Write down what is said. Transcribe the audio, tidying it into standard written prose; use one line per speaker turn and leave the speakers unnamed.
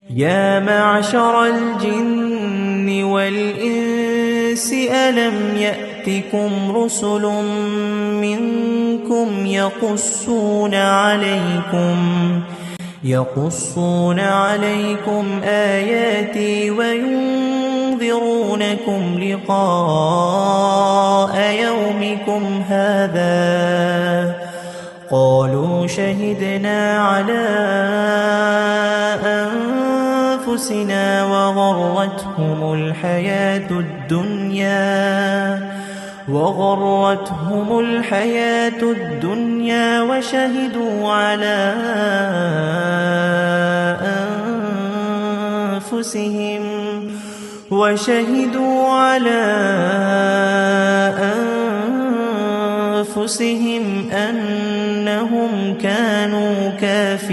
يا معشر الجن والإنس ألم يأتكم رسل منكم يقصون عليكم آياتي وينذرونكم لقاء يومكم هذا قالوا شهدنا على أنفسنا وغرتهم الحياة الدنيا وشهدوا على أنفسهم أنهم كانوا كافرين.